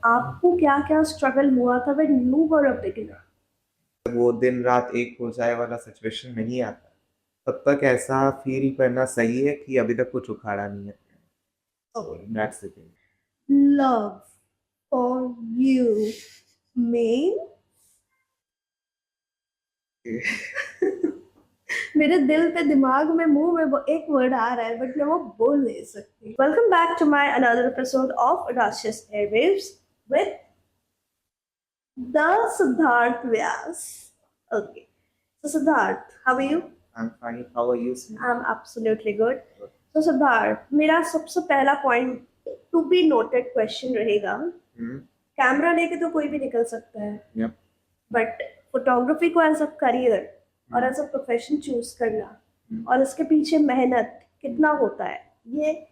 आपको क्या क्या स्ट्रगल हुआ था when you were a beginner? वो दिन रात एक हो जाए वाला सिचुएशन नहीं आता, तब तक ऐसा फील करना सही है कि अभी तक कुछ उखाड़ा नहीं है। So okay, that's the love for you main. Thing. मेरे दिल पे दिमाग में मुंह में वो एक वर्ड आ रहा है बट मैं वो बोल नहीं सकती। Welcome back to my another episode of Audacious Airwaves with the Siddharth Vyas. Okay, so Siddharth, how are you? I'm fine. How are you, sir? I'm absolutely good. So Siddharth, मेरा सबसे पहला point to be noted question रहेगा। Hmm? Camera लेके तो कोई भी निकल सकता है, Yep. बट फोटोग्राफी को एज अ करियर और Hmm. As a profession choose करना Hmm. और इसके पीछे मेहनत कितना होता है, ये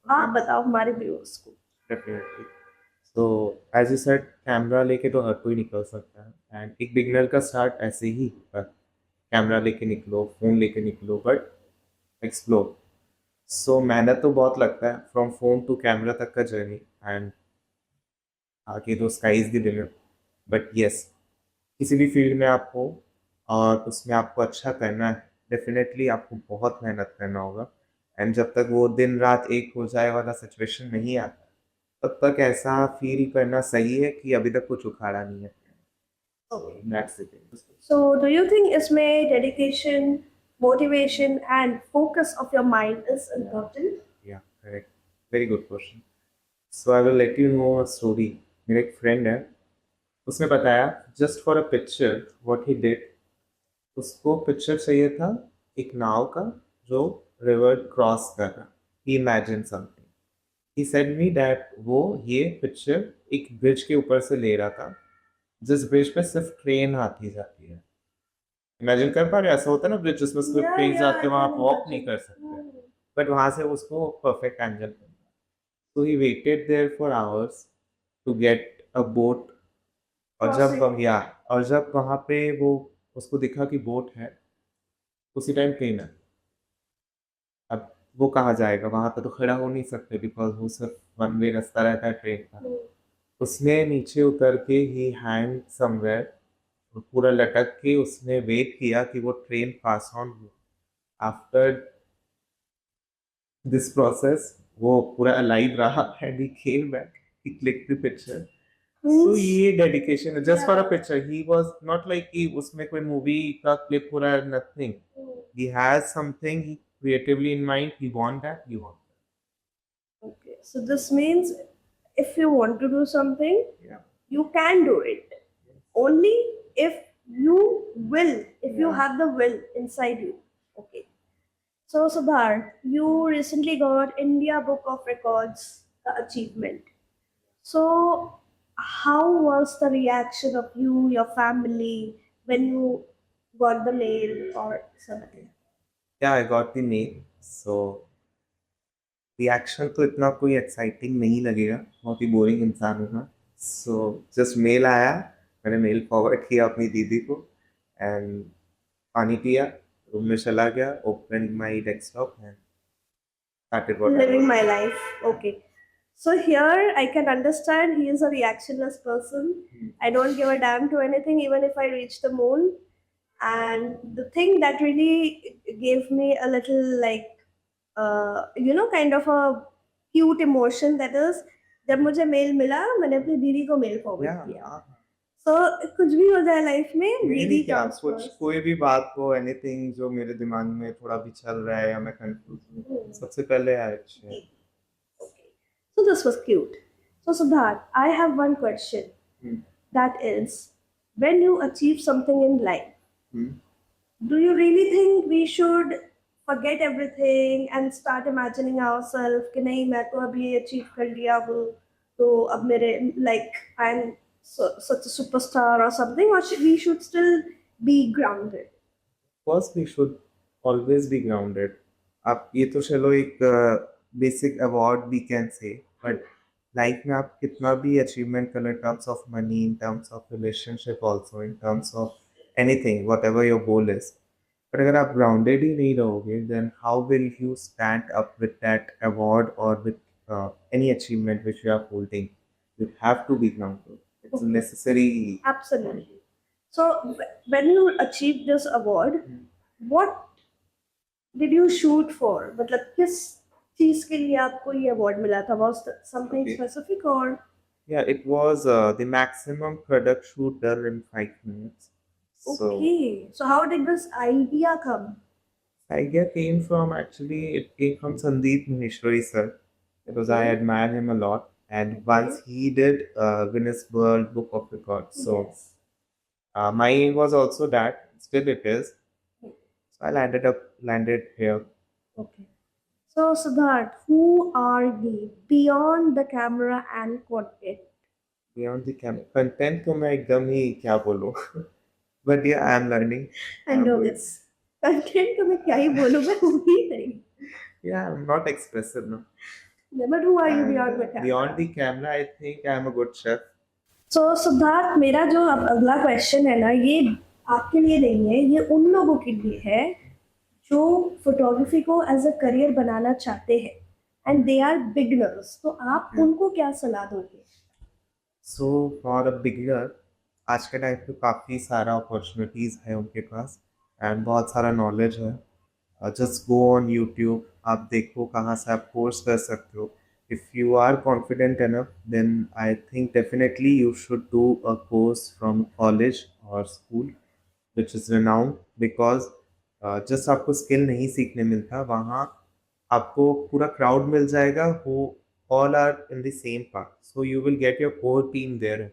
आप बताओ हमारे व्यूअर्स को। Definitely. तो एज यू सेड, कैमरा लेके तो हर कोई निकल सकता है, एंड एक बिगनर का स्टार्ट ऐसे ही होता है। कैमरा लेके निकलो, फोन लेके निकलो, बट एक्सप्लोर। सो मेहनत तो बहुत लगता है फ्रॉम फोन टू कैमरा तक का जर्नी, एंड आगे तो sky is the limit. But yes, किसी भी फील्ड में आप हो और उसमें आपको अच्छा करना है, डेफिनेटली आपको बहुत मेहनत करना होगा। एंड जब तक वो दिन रात एक हो जाए वाला सिचुएशन नहीं आता, तब तक ऐसा फील करना सही है कि अभी तक कुछ उखाड़ा नहीं है। Okay, that's it. So do you think इसमें dedication, motivation and focus of your mind is important? या correct, very good question. So I will let you know a story. मेरा एक फ्रेंड है, उसने बताया, just for a picture what he did. उसको picture चाहिए था एक नाव का जो रिवर क्रॉस कर रहा। He imagine something. He said me that वो ये पिक्चर एक ब्रिज के ऊपर से ले रहा था, जिस ब्रिज पे सिर्फ ट्रेन आती जाती है। इमेजिन कर पा रहे हो? ऐसा होता है ना ब्रिज जिसमें सिर्फ Yeah, ट्रेन yeah, आते I हैं, वहां can आप वॉक नहीं imagine. कर सकते। बट वहां से उसको परफेक्ट एंगल मिला। So he waited there for hours to get a boat. और जब Crossing. या और जब वहां पे वो उसको दिखा कि बोट है, उसी टाइम ट्रेन है। अब वो कहाँ जाएगा? वहां पे तो खड़ा हो नहीं सकते, बिकॉज वो सिर्फ वन वे रास्ता रहता है ट्रेन का। उसने नीचे उतर के ही हैंग समवेयर, पूरा लटक के उसने वेट किया कि वो ट्रेन पास ऑन हो। आफ्टर दिस प्रोसेस वो पूरा अलाइव रहा, and he came back, he click the picture. So Means, ये डेडिकेशन है just for a yeah. Picture. He was not like कि उसमें कोई मूवी का क्लिप हो रहा है, nothing. He has something creatively in mind. He want that, you want Okay, so this means if you want to do something, that. Yeah. you can do it. Only if you will, if you Yeah. have the will inside you. Okay. So Siddharth, you recently got India Book of Records achievement. So how was the reaction of you, your family, when you got the mail or something? Yeah, I got the mail. So reaction तो इतना कोई exciting नहीं लगेगा, बहुत ही boring इंसान हूँ मैं। So just mail आया, मैंने मेल फॉरवर्ड किया अपनी दीदी को, एंड पानी पिया, रूम में चला गया, open my desktop and started what I Living was my life. Okay. So here I can understand he is a reactionless person. Doing. I don't give a damn to anything, even if I reach the moon. And the thing that really gave me a little like, kind of a cute emotion that is, जब मुझे mail मिला मैंने अपनी दीदी को mail forward या किया। हाँ, सो कुछ भी हो जाए लाइफ में मेरी दीदी क्या, कम्स कुछ फर्स्ट। कोई भी बात हो, एनीथिंग जो मेरे दिमाग में थोड़ा भी चल रहा है या मैं कंफ्यूज हूँ, सबसे पहले आए अच्छे। Okay. So this was cute. So Siddharth, I have one question. Hmm. That is, when you achieve something in life, hmm. do you really think we should forget everything and start imagining ourselves कि नहीं मैं तो अभी ये achieve कर लिया हूँ तो अब मेरे like I'm such a superstar or something, or we should still be grounded? First we should always be grounded. आप ये तो चलो एक basic award we can say, but life में आप कितना भी अचीवमेंट कर लो, in terms of money, in terms of relationship, also in terms of anything, whatever your goal is, but अगर आप ग्राउंडेड ही नहीं रहोगे, then how will you stand up with that award और with any achievement which you are holding? You have to be grounded. It's a necessary. Absolutely. So when you achieved this award, what did you shoot for? मतलब किस चीज के लिए आपको ये award मिला था? Was it something Okay. specific or? Yeah, it was the maximum product shoot done in 5 minutes. So Okay. So how did this idea come? idea came from actually it came from Sandeep Maheshwari sir because I Okay. admire him a lot. And once he did Guinness World Book of Records. So Yes. my aim was also that, still it is. So I landed here. Okay. So Siddharth, who are we beyond the camera and content? Beyond the camera. Content को मैं एकदम ही क्या बोलूँ. But yeah, I am learning. I know this. Content तो मैं क्या ही बोलूँ, मैं हूँ ही नहीं. Yeah, I'm not expressive now. But who are you And, beyond the camera? beyond the camera, I think I'm a good chef. So Siddharth, मेरा जो अब अगला क्वेश्चन है ना, ये आपके लिए नहीं है, ये उन लोगों के लिए है जो फोटोग्राफी को एज अ करियर बनाना चाहते हैं एंड दे आर बिगनर्स. तो आप उनको क्या सलाह दोगे? So for a beginner, आज के टाइम पे काफ़ी सारा अपॉर्चुनिटीज़ है उनके पास एंड बहुत सारा नॉलेज है. जस्ट गो ऑन यूट्यूब, आप देखो कहाँ से आप कोर्स कर सकते हो. If you are confident enough then I think definitely you should do a course from college और school which is renowned because just आपको स्किल नहीं सीखने मिलता वहाँ आपको पूरा क्राउड मिल जाएगा वो all are in the same path, so you will get your core team there.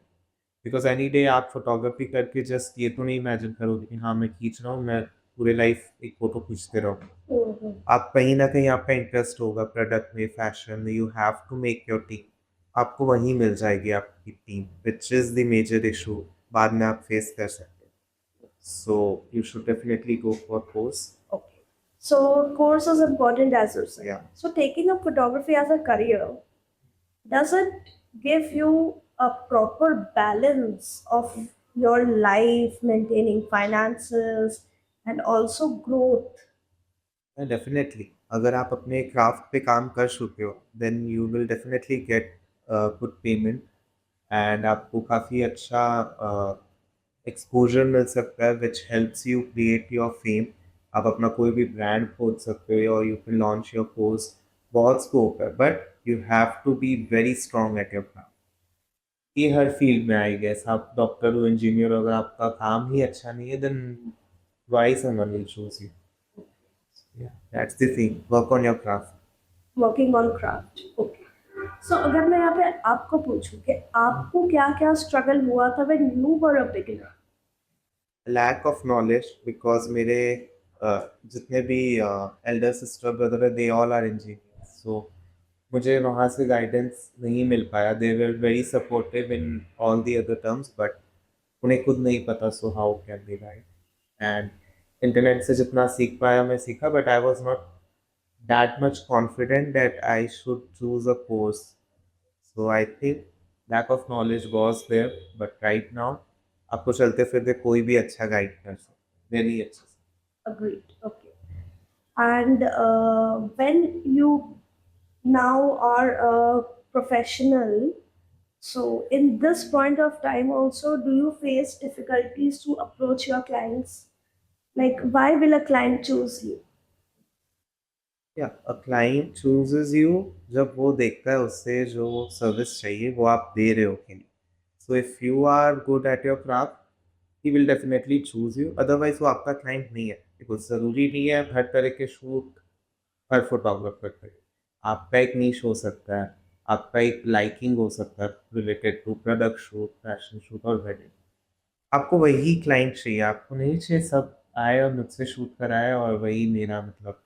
Because any day आप फोटोग्राफी करके जस्ट ये तो नहीं इमेजिन करोगे कि हाँ मैं खींच रहा हूँ, मैं पूरे लाइफ एक फोटो खींचते रहूँ. आप कहीं ना कहीं आपका इंटरेस्ट होगा प्रोडक्ट में, फैशन में. You have to make your team. आपको वहीं मिल जाएगी आपकी team which is the major issue बाद में आप फेस कर सकते हो. So you should definitely go for course. Okay. So course is important as you said. Yeah. So taking up photography as a career, does it give you a proper balance of your life, maintaining finances and also growth? Definitely अगर आप अपने craft पे काम कर चुके हो then you will definitely get good payment and आपको काफ़ी अच्छा एक्सपोजर मिल सकता है which helps you create your fame. आप अपना कोई भी ब्रांड खोल सकते हो और you can launch your course. बहुत स्कोप है but you have to be very strong at your craft. ये हर फील्ड में आई गेस. आप डॉक्टर हो, इंजीनियर हो, अगर आपका काम ही अच्छा नहीं है then why someone will choose you. Yeah, that's the thing. Work on your craft. Working on craft. Okay. So अगर मैं यहाँ पे आपको पूछूं कि आपको क्या क्या स्ट्रगल हुआ था when you were a beginner? Lack of knowledge because मेरे जितने भी elder sister brother है they all are engineers. So मुझे वहाँ से गाइडेंस नहीं मिल पाया. They were very supportive in all the other terms but उन्हें खुद नहीं पता so how can they guide. And internet से जितना सीख पाया मैं सीखा but I was not that much confident that I should choose a course. So I think lack of knowledge was there but right now आपको चलते फिरते कोई भी अच्छा गाइड कर सकता है. वेरी अच्छा. Agreed. Okay. And when you now are a professional, so in this point of time also, do you face difficulties to approach your clients? Like, why will a client choose you? या a client chooses you जब वो देखता है उससे जो service चाहिए वो आप दे रहे हो कि नहीं. So if you are good at your craft he will definitely choose you. Otherwise वो आपका क्लाइंट नहीं है. बिकॉज ज़रूरी नहीं है हर तरह के शूट हर फोटोग्राफर करे. आपका एक नीश हो सकता है, आपका एक लाइकिंग हो सकता है related to product shoot, fashion shoot और वेडिंग. आपको वही क्लाइंट चाहिए. आपको नहीं चाहिए सब आए और मुझसे शूट कराए और वही मेरा मतलब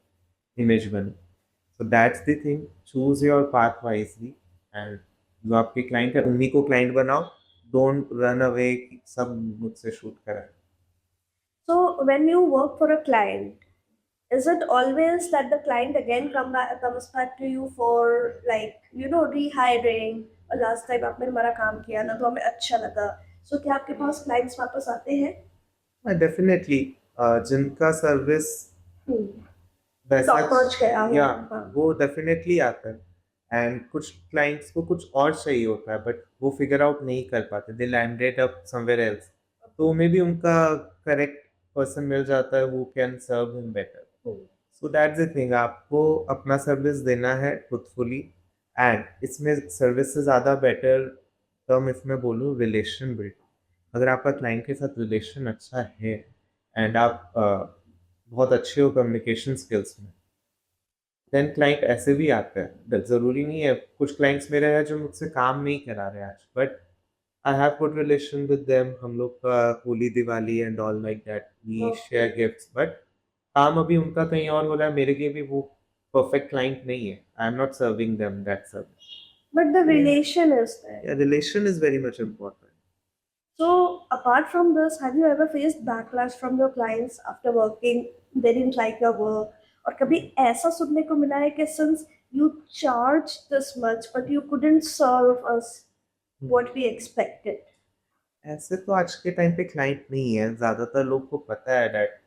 इमेज बने. सो that's the thing. Choose your path wisely and जो आपके क्लाइंट है उन्हीं को क्लाइंट बनाओ. डोंट रन अवे सब मुझसे शूट कराए. So when you work for a client, is it always that the client again comes back to you for like rehiring? और last time आपने हमारा काम किया ना तो हमें अच्छा लगा. So क्या आपके पास clients वापस आते हैं? डेफिनेटली जिनका सर्विस Hmm. वैसा Top notch है, हाँ, या हाँ. वो डेफिनेटली आता है. एंड कुछ क्लाइंट्स को कुछ और चाहिए होता है बट वो फिगर आउट नहीं कर पाते, they landed up somewhere else, तो मे बी उनका करेक्ट पर्सन मिल जाता है who can serve him better. So that's the thing, आपको अपना सर्विस देना है ट्रुथफुली, एंड इसमें सर्विस से ज़्यादा बेटर टर्म इसमें बोलूँ रिलेशन बिल्ड। अगर आपका क्लाइंट के साथ रिलेशन अच्छा है एंड आप बहुत अच्छे हो कम्युनिकेशन स्किल्स में, देन क्लाइंट ऐसे भी आता है। ज़रूरी नहीं है, कुछ क्लाइंट्स मेरे हैं जो मुझसे काम नहीं करा रहे आज, but I have good relation with them, हम लोग का Holi Diwali and all like that, we share gifts, but काम अभी उनका कहीं और हो रहा है, मेरे लिए भी वो परफेक्ट क्लाइंट नहीं है, I am not serving them that service. But the relation is there. Yeah, relation is very much important. So, apart from this, have you ever faced backlash from your clients after working? They didn't like your work, और कभी ऐसा सुनने को मिला है कि since you charge this much, but you couldn't serve us what we expected? ऐसे तो आज के टाइम पे क्लाइंट नहीं है, ज़्यादातर लोग को पता है that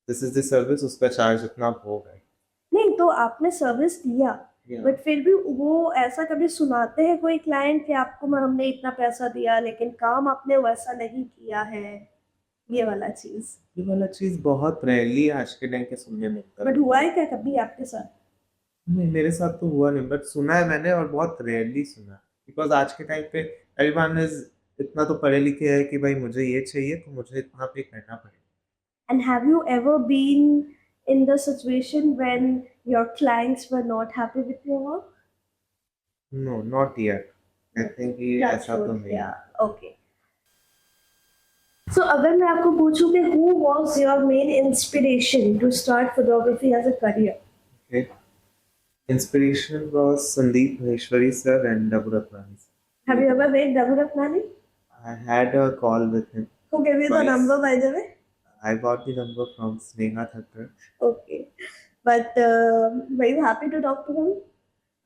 this is the service, उसका चार्ज इतना होगा। नहीं तो आपने सर्विस दिया, Yeah. बट फिर भी वो ऐसा कभी सुनाते हैं कोई क्लाइंट कि आपको हमने इतना पैसा दिया लेकिन काम आपने वैसा नहीं किया है, ये वाला चीज। ये वाला चीज बहुत रेयरली आज के टाइम के सुनने मिलता है। बट हुआ है क्या कभी आपके साथ? नहीं, मेरे साथ तो हुआ नहीं, बट सुना है मैंने, और बहुत रेयरली सुना, बिकॉज आज के टाइम पे एवरीवन इज इतना तो पढ़े लिखे है कि भाई मुझे ये चाहिए तो मुझे इतना पे करना पड़ेगा। And have you ever been in the situation when your clients were not happy with your work? No not yet, I think ये Touch ऐसा तो wood, नहीं है। yeah, okay. So अगर मैं आपको पूछूं कि who was your main inspiration to start photography as a career? Okay. Inspiration was Sandeep Maheshwari sir and Dabu Ratnani sir. Have you ever met Dabu Ratnani? I had a call with him. Who gave you the Twice. number, by the way? I got the number from Sneha Thakkar. Okay. But were you happy to talk to him?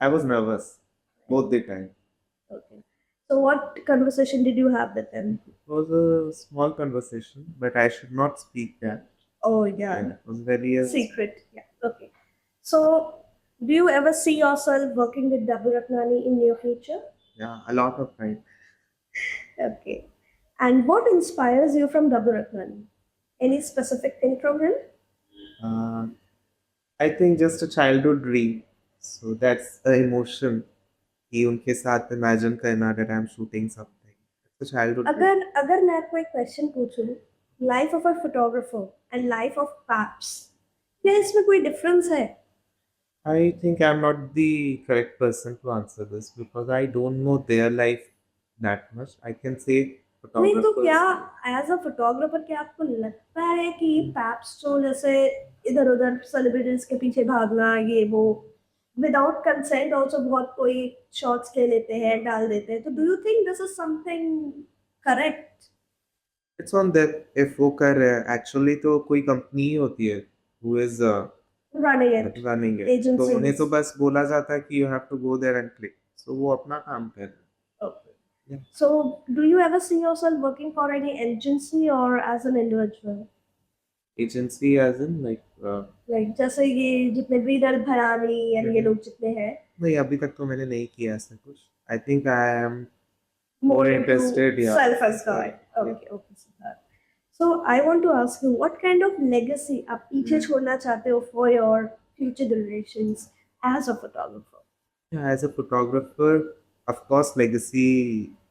I was nervous both the time. Okay. So what conversation did you have with him? It was a small conversation, but I should not speak that. Oh yeah, Yeah, it was very secret. Yeah. Okay. So do you ever see yourself working with Dabu Ratnani in your future? Yeah, a lot of time. Okay. And what inspires you from Dabu Ratnani? Any specific thing from him? Uh, I think just a childhood dream. So that's the emotion कि उनके साथ imagine करना that I'm shooting something. It's a childhood dream. अगर अगर मैं आपको एक question पूछूं, life of a photographer and life of paps, क्या इसमें कोई डिफरेंस है? I think I'm not the correct person to answer this because I don't know their life that much. I can say नहीं तो photographers. क्या as a photographer क्या आपको लगता है कि पैप्स तो जैसे इधर उधर सेलिब्रिटीज के पीछे भागना ये वो विदाउट कंसेंट ऑल्सो बहुत कोई शॉट्स ले लेते हैं डाल देते हैं, तो do you think this is something correct? It's on them if वो कर रहे हैं। Actually तो कोई कंपनी ही होती है who is running it, running it. तो Agencies. उन्हें तो बस बोला जाता है कि you have to go there and click. So वो अपना काम कर रहे हैं। Yeah. So do you ever see yourself working for any agency or as an individual? Agency as in like Like जैसे ये जितने वीरल भरानी या ये लोग जितने हैं, नहीं, अभी तक तो मैंने नहीं किया ऐसा कुछ। I think I am more more into interested, yeah. self as God. Okay, okay, Siddharth. So I want to ask you, what kind of legacy आप पीछे छोड़ना चाहते हो for your future generations as a photographer? Yeah, as a photographer, of course, legacy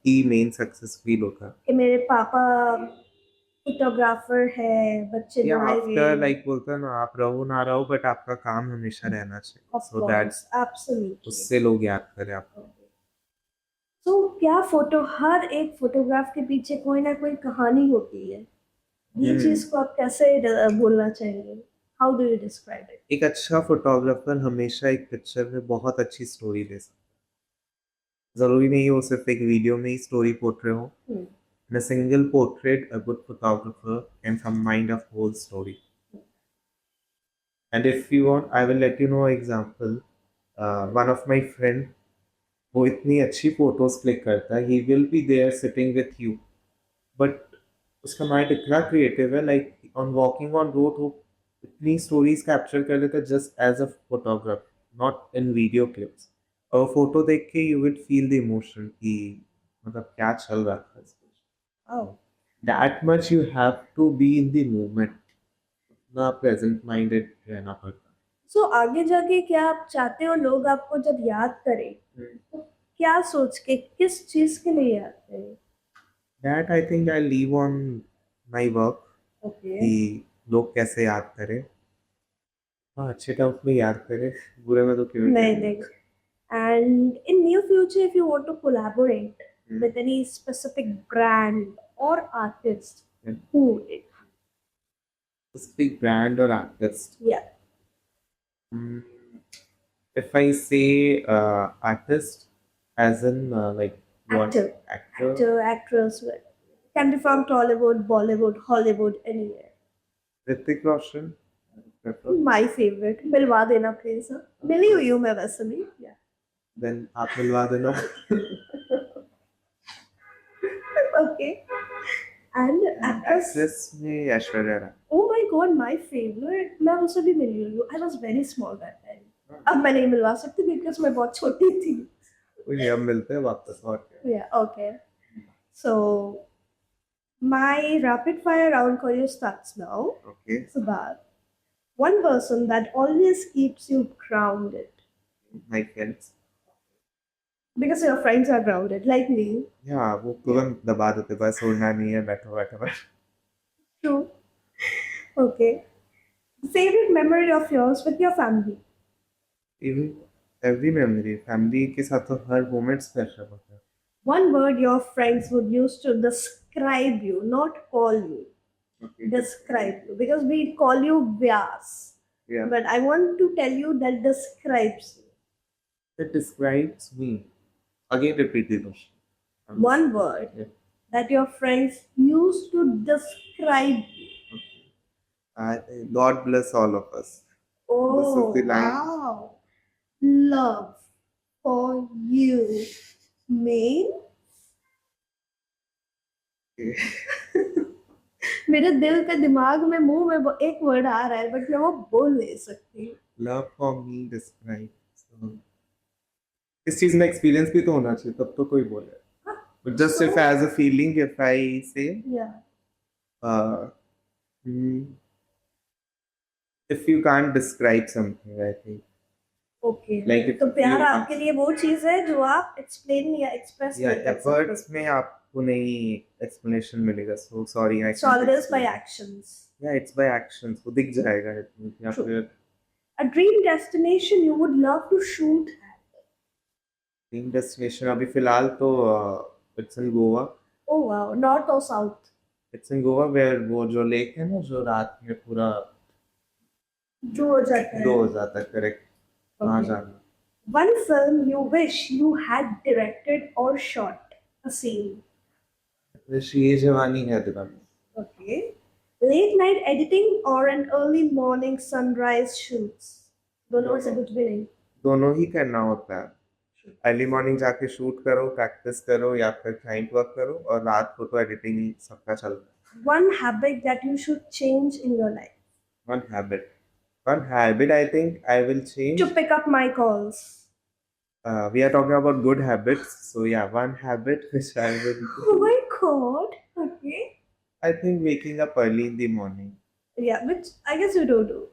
he main success feel होता है। कि मेरे पापा फोटोग्राफर है, बच्चे Yeah, बनाएंगे। after like बोलते हैं ना, आप रहो ना रहो बट आपका काम हमेशा रहना चाहिए। Of So course, that's absolutely. उससे लोग याद करें आपको। तो क्या फोटो, हर एक फोटोग्राफ के पीछे कोई ना कोई कहानी होती है, ये चीज को आप कैसे बोलना चाहेंगे? How do you describe it? एक अच्छा फोटोग्राफर हमेशा एक पिक्चर में बहुत अच्छी स्टोरी दे सकता है। जरूरी नहीं हो सिर्फ एक वीडियो में ही स्टोरी पोर्ट्रे हो। In a single portrait, a good photographer can combine a whole story. And if you want, I will let you know an example. One of my friend, वो इतनी अच्छी फोटोज क्लिक करता है, he will be there sitting with you, but उसका mind इतना creative है, like on walking on road वो इतनी स्टोरीज कैप्चर कर लेता है just as a photographer, not in video clips. और फोटो देख के you will feel the emotion कि मतलब क्या चल रहा था इसमें। Oh. That much you have to be in the moment, ना प्रेजेंट माइंडेड रहना पड़ता। So आगे जाके क्या आप चाहते हो लोग आपको जब याद करें तो क्या सोच के किस चीज के लिए याद करें? That I think I leave on my work Okay. कि लोग कैसे याद करें। हाँ, अच्छे टर्म्स में याद करें, बुरे में तो क्यों नहीं नहीं. And in near future, if you want to collaborate Hmm. with any specific brand or artist, Yeah. who would it? Specific brand or artist. Yeah, Mm, if I say artist, as in like what actor, actor, actor, actress, can be from Tollywood, Bollywood, Hollywood, anywhere. Hrithik Roshan, prefer. My favorite. मिलवा देना please. मिली हुई हूँ मैं वैसे भी. Yeah. Then आप मिलवा देना। Okay. And actress. Actress में Aishwarya Rai. Oh my god, my favorite. मैं उनसे भी मिली हुई हूँ. I was very small that time. अब मैं नहीं मिलवा सकती because मैं बहुत छोटी थी. कोई हम मिलते हैं वापस और क्या। Yeah, okay. So, my rapid fire round for you starts now. Okay. Subhash, one person that always keeps you grounded My friends. because your friends are grounded, like me. Yeah, वो तुरंत दबा देते बस उड़ना नहीं है बैठो बैठो बस। True. Okay. Favorite memory of yours with your family? Even every memory, family के साथ तो हर moment स्पेशल होता है। One word your friends would use to describe you, not call you. Okay. Describe you. Because we call you Vyas. Yeah. But I want to tell you that describes you. It describes me. Again, repeat the question. One word Yeah. that your friends use to describe you. God bless all of us. This Oh, is the line. wow. Love for you mean? मेरे दिल पे दिमाग में मुंह में एक word आ रहा है बट मैं वो बोल नहीं सकती. Love for me describes. So, इस चीज में एक्सपीरियंस भी तो होना चाहिए तब तो कोई बोले. But just if as a feeling, if I say, Yeah. hmm, if you can't describe something, I think. Okay. Like if तो प्यार you- आपके लिए वो चीज है जो आप एक्सप्लेन या एक्सप्रेस Yeah, नहीं कर efforts सकते. में आपको नहीं explanation मिलेगा. So sorry, I can't Solve this by explain. actions. Yeah, it's by actions. वो दिख जाएगा या True. फिर A dream destination you would love to shoot at. Dream destination अभी फिलहाल तो it's in Goa. Oh wow, north or south? It's in Goa where वो जो लेक है ना जो रात में पूरा जो हो जाता है. ग्लो हो जाता है. करेक्ट. वहाँ Okay. जाना. One film you wish you had directed or shot a scene. वैसे ये जवानी है दीवानी. Okay. Late night editing or an early morning sunrise shoots. दोनों में से कुछ भी नहीं. दोनों ही करना होता है. अर्ली मॉर्निंग जाके शूट करो, प्रैक्टिस करो या फिर क्लाइंट वर्क करो और रात को तो एडिटिंग सबका चलता है. One habit that you should change in your life. One habit. One habit I think I will change. To pick up my calls. We are talking about good habits. So yeah, one habit which I will do. Oh my god. Okay. I think waking up early in the morning. Yeah, which I guess you do.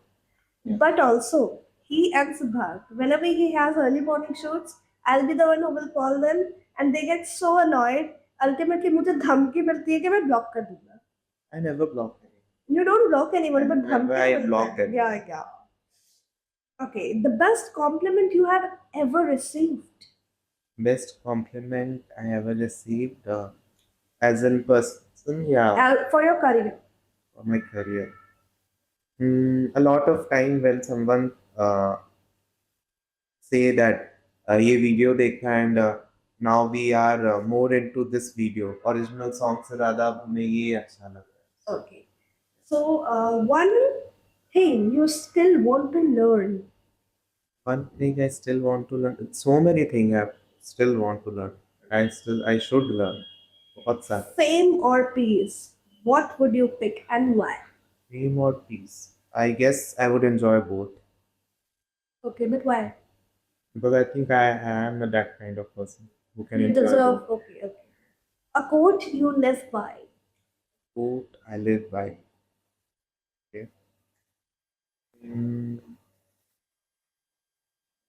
Yeah. But also, he and Subhash, whenever he has early morning shoots, I'll be the one who will call them and they get so annoyed. Ultimately, मुझे धमकी मिलती है कि मैं block कर दूंगा. I never block anyone. You don't block anyone, but Whenever धमकी I मिलता block है. them. Yeah. Okay, the best compliment you have ever received. Best compliment I ever received as in person, yeah, For your career. for my career. A lot of time when someone say that ये video देखा and now we are more into this video. Original song से ज़्यादा हमें ये अच्छा लगा. Okay. So, one thing you still want to learn. One thing I still want to learn. So many things I still want to learn. I should learn. What's that? Fame or peace? What would you pick and why? Fame or peace? I guess I would enjoy both. Okay, but why? because I think I am that kind of person who can You enjoy deserve. both. Okay, okay. A quote you live by. Quote I live by. Okay. Mm,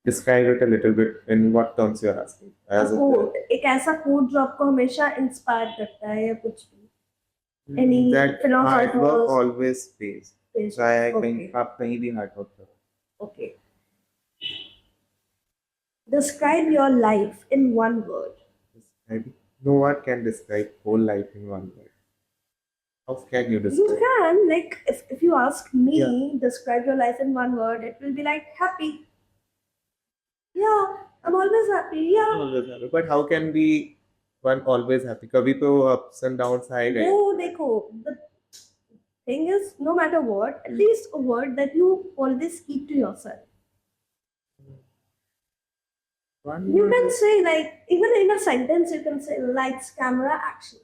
describe it a little bit in what terms you're asking. A As a quote. एक ऐसा quote जो आपको हमेशा inspire करता है या कुछ भी. Any that film hard art work was always pays. based. चाहे कहीं Okay. आप कहीं भी hard work करो. Okay. Describe your life in one word. Describe. No one can describe whole life in one word. How can you You describe? can, like, if you ask me, describe your life in one word, it will be like happy. Yeah, I'm always happy. Yeah. Always happy. But how can be one always happy? कभी तो ups and downs आएगा ही. No, देखो, the thing is, no matter what, at least a word that you always keep to yourself. One You word. can say, like, even in a sentence, you can say lights, camera, action.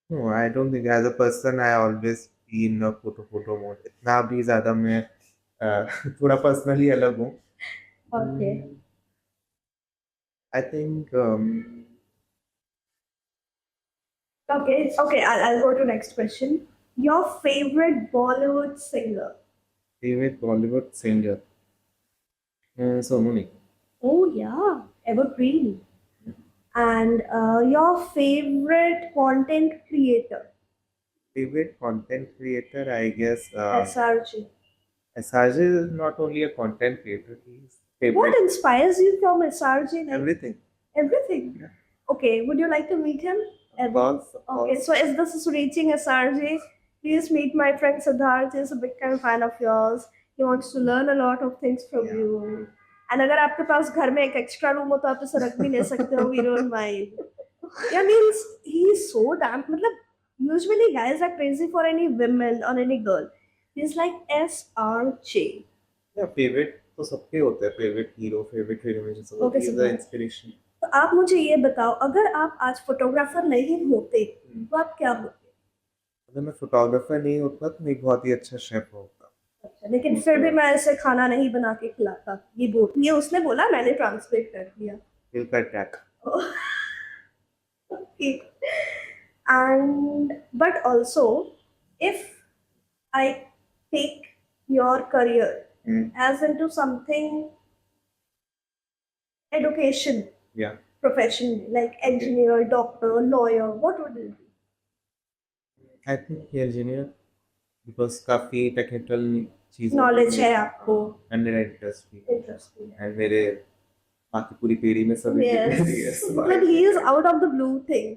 No, I don't think as a person I always be in a photo mode. इतना भी ज़्यादा मैं थोड़ा personally अलग हूँ. Okay. I think Okay, I'll go to next question. Your favorite Bollywood singer? favorite Bollywood singer. Sonu Nigam. Oh, yeah, evergreen. And your favorite content creator? Favorite content creator, I guess. SRG. SRJ is not only a content creator, he's What favorite inspires you from SRG? Like, everything. everything. Yeah. Okay, would you like to meet him? Of course, of Okay, course. so as this is reaching SRG, please meet my friend Siddharth. He's a big time fan of yours. He wants to learn a lot of things from Yeah. you. And अगर आपके पास घर में एक extra room हो तो आप इसे रख भी ले सकते हो. We don't mind. Yeah, means he's so damn. मतलब usually guys are crazy for any women or any girl. He's like SRJ. Yeah, favorite तो सबके होते हैं favorite hero, favorite heroine. So Okay, he is the Siddharth. inspiration. तो आप मुझे ये बताओ, अगर आप आज फोटोग्राफर नहीं होते तो आप क्या होते? अगर मैं फोटोग्राफर नहीं होता तो मैं एक बहुत ही अच्छा शेफ होता. अच्छा, लेकिन फिर भी मैं ऐसे खाना नहीं बना के खिलाता. ये उसने बोला, मैंने ट्रांसलेट कर दिया. He'll cut that. ठीक. And but also, if I take your career as into something education Yeah. profession, like engineer, doctor, lawyer, what would it be? I think he engineer because काफी technical चीज़ों Knowledge है आपको. and मेरा interest भी Interesting. and मेरे बाकी पूरी पीढ़ी में सभी Yes. But he is out of the blue thing.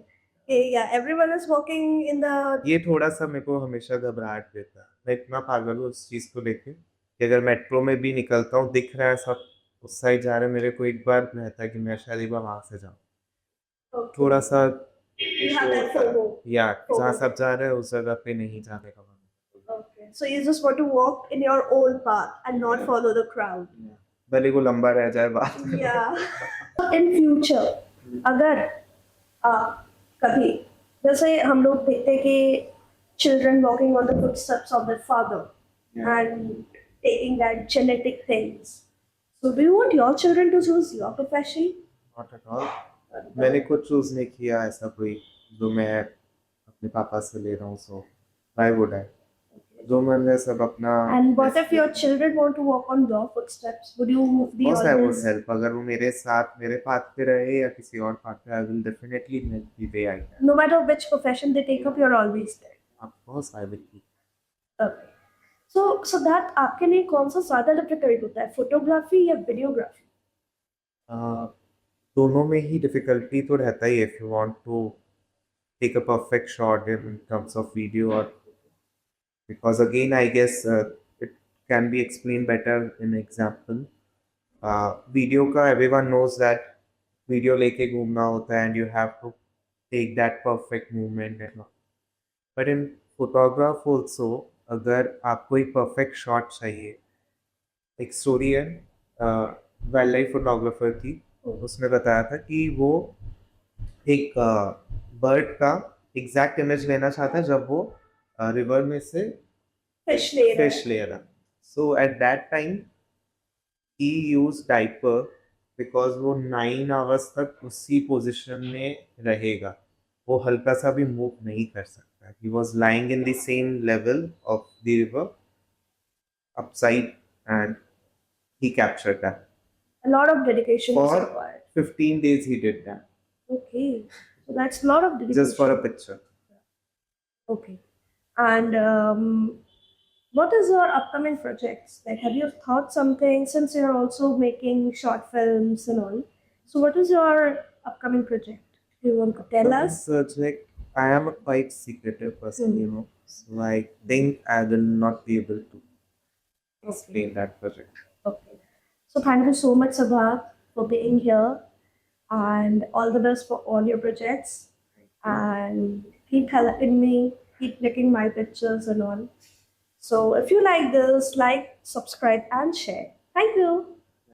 Okay, yeah, everyone is working in the. ये थोड़ा सा मेरे को हमेशा घबराहट देता है. मैं इतना पागल हूँ उस चीज़ को लेके कि अगर मेट्रो में भी निकलता हूँ दिख रहा है सब उस साइड जा रहे हैं मेरे को एक बार रहता है कि मैं शायद एक बार वहाँ से जाऊँ. Okay. थोड़ा सा You have that FOMO. या जहाँ FOMO. सब जा रहे हैं उस जगह पे नहीं जाने का मन. Okay. So you just want to walk in your own path and not follow the crowd. भले वो लंबा रह जाए बात. Yeah. In future, अगर कभी जैसे हम लोग देखते हैं कि children walking on the footsteps of their father and taking that genetic things. So do you want your children to choose your profession? Not at all. मैंने खुद चूज नहीं किया ऐसा कोई जो मैं अपने पापा से ले रहा हूँ. सो why would I? जो मन है सब अपना. And what if your children want to walk on your footsteps? Would you be Of course I would always? help. अगर वो मेरे साथ मेरे पाथ पे रहे या किसी और पाथ पे I will definitely help the way I can. No matter which profession they take up, you're always there. Of course I will be. Okay. So that आपके लिए कौन सा ज़्यादा डिफिकल्ट होता है, फोटोग्राफी या वीडियोग्राफी? दोनों में ही डिफिकल्टी तो रहता ही है if you want to take a perfect shot in terms of video or because again I guess it can be explained better in example. Video का everyone knows that video लेके घूमना होता है and you have to take that perfect movement and all. But in photograph also अगर आपको एक perfect shot चाहिए. एक स्टोरी है वाइल्ड लाइफ फोटोग्राफर की. उसने बताया था कि वो एक बर्ड का एग्जैक्ट इमेज लेना चाहता है जब वो रिवर में से फिश ले रहा है. फिश ले रहा. So at that time he use diaper because वो 9 आवर्स तक उसी पोजिशन में रहेगा, वो हल्का सा भी मूव नहीं कर सकता. He was lying in the same level of the river upside, and he captured that. A lot of dedication is For required. 15 days he did that Okay. So that's a lot of dedication. just for a picture. Okay. And what is your upcoming projects? Like, have you thought something since you're also making short films and all? So, what is your upcoming project? Do you want to tell us? Project, I am a quite secretive person, Hmm. you know, so I think I will not be able to Okay. explain that project. Okay. So, thank you so much, Sabha, for being here, and all the best for all your projects. And keep helping me, keep clicking my pictures and all. So, if you like this, like, subscribe, and share. Thank you.